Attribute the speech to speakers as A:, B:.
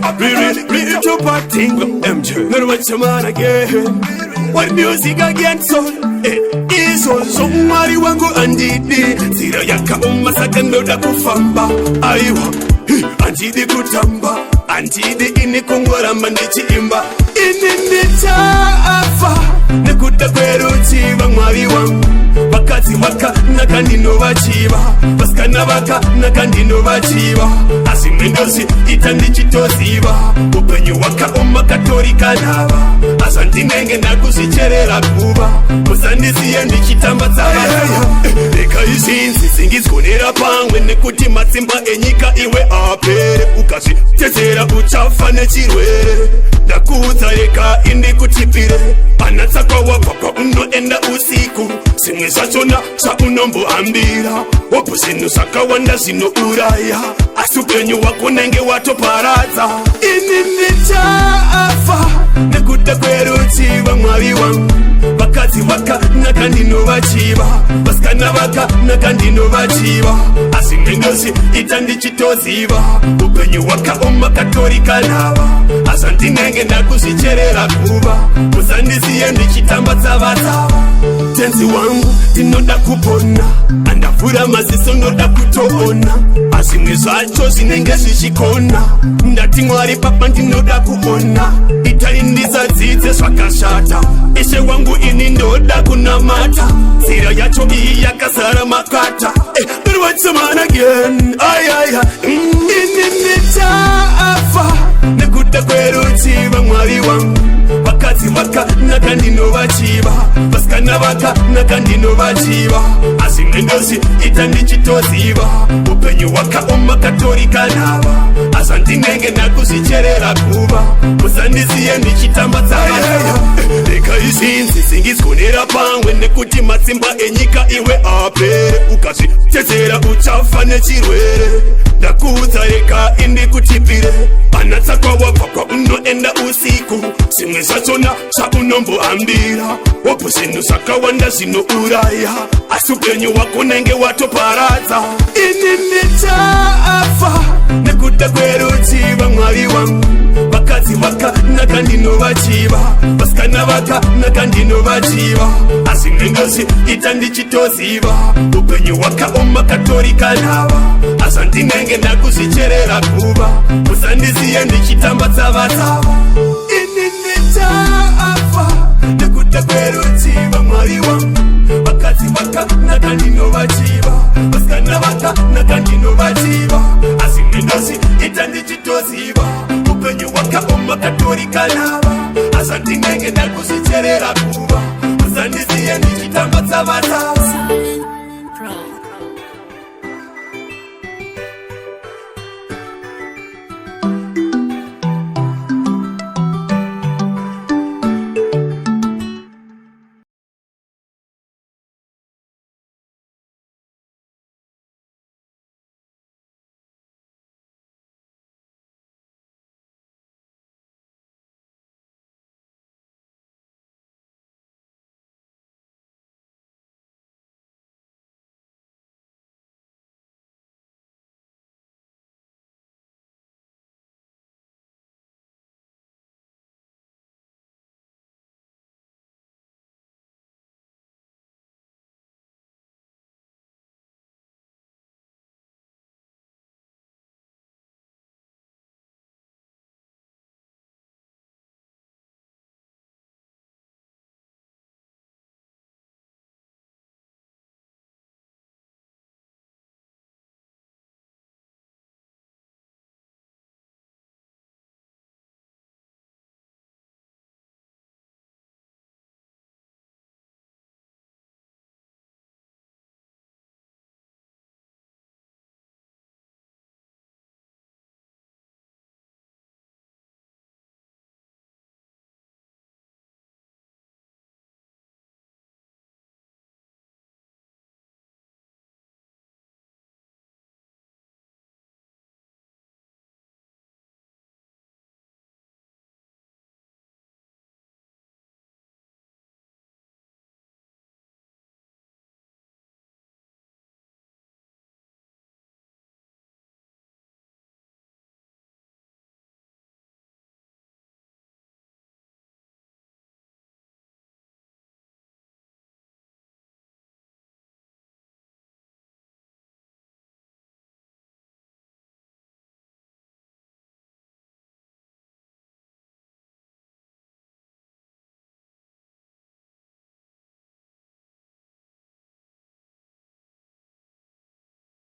A: Real to parting MJ. Never watch a man again. What music again son? Iso somari wangu andidi. Sira yaka umasaka ndoda kufamba. Aiwa, andidi kutamba. Andidi ini kungwara mandichi imba. Ini nitaafa. Nekuta kweru chiva mwari wangu. Bakati waka nakandino bachiba. Baskana baka nakandino bachiba. Asimendozi itandi chitoziba. Upenyu waka umakatori kanaba. Asanti nenge nakusicherera kuba. Musandisi yendi chitamba tsabaya. Eka isinzi singizkonera pangwe. Nekuti matsimba enyika iwe apere. Ukasi tetera uchafa nechirwere. Ndakuza eka indi kutipire. Anatsakwa wapapa unoenda usiku. Simwe zachona sa unombo ambira. Wapo zinu sakawanda zino uraya. Asupenyu wako nenge watoparadza. Ini nitaafa. Nekuta kweru chiva mwari wangu. Bakati waka nakandino bachiba. Baskana baka nakandino bachiba. Asimendozi itandi chitoziba. Upenyu waka umakatori kanaba. Asanti nenge nakusicherera kuba. Musandisi yendi chitamba tsabata. Tenzi wangu tinoda kupona. Andafura maziso noda kutoona. Asimwe zacho zinenge zishikona. Ndati mwari papa ndinoda kuona. Itaindiza dzidze swakashata. Ishe wangu ini ndoda kunamata. Sira yacho iyi yakazara makata. But what's the man again? Ini nitaafa. Nekuta kweru chiva mwari wangu. Bakati waka nakandino bachiba. Baskana baka nakandino bachiba. Asimendozi itandi chitoziba. Upenyu waka umakatori kanaba. Asanti nenge nakusicherera kuba. Musandisi yendi chitamba tsabaya. Eka isinzi singizkonera pangwe. Nekuti matsimba enyika iwe apere. Ukasi tetera uchafa nechirwere. Ndakuza eka indi kutipire. Anatsakwa wapapa unoenda usiku. Simwe zachona sa unombo ambira. Wapo zinu sakawanda zino uraya. Asupenyu wako nenge watoparadza. Ini nitaafa. Nekuta kweru chiva mwari wangu. Bakati waka nakandino bachiba. Baskana baka nakandino bachiba. Asimendozi itandi chitoziba. Upenyu waka umakatori kanaba. Asanti nenge nakusicherera kuba. Musandisi yendi chitamba tsabata. Ini nitaafa. Nekuta kweru chiva mwari wangu. Bakati waka nakandino bachiba. Baskana baka nakandino bachiba. Asimendozi itandi chitoziba. Upenyu waka umakatori kanaba. Asanti nenge nakusicherera kuba. Musandisi yendi chitamba tsabata.